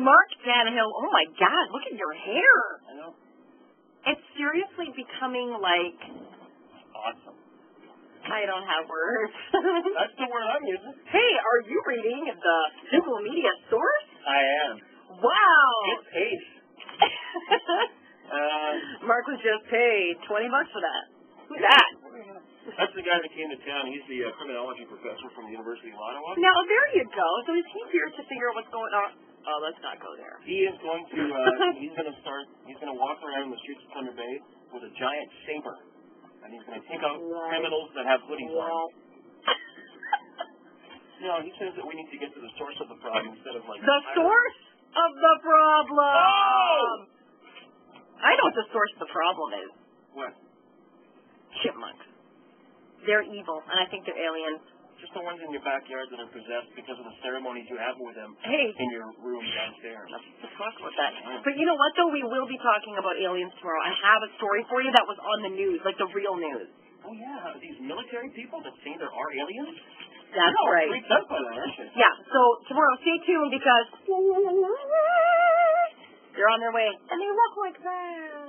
Mark Tannehill, oh my God, look at your hair. I know. It's seriously becoming like... Awesome. I don't have words. That's the word I'm using. Hey, are you reading the Simple Media Source? I am. Wow. Get paid. Mark was just paid $20 for that. Who's that? That's the guy that came to town. He's the criminology professor from the University of Ottawa. Now, there you go. So is he here to figure out what's going on? Oh, let's not go there. He is going to, he's going to walk around the streets of Thunder Bay with a giant saber. And he's going to take out criminals that have hoodies on. No, he says that we need to get to the source of the problem instead of like... The source of the problem! Oh! I know what the source of the problem is. What? Chipmunks. They're evil, and I think they're aliens. Just the ones in your backyard that are possessed because of the ceremonies you have with them in your room downstairs. Let's talk about that. But you know what, though? We will be talking about aliens tomorrow. I have a story for you that was on the news, like the real news. Oh, yeah. These military people that say there are aliens? That's right. Freaked out by that, aren't you? Yeah, so tomorrow, stay tuned because they're on their way. And they look like that.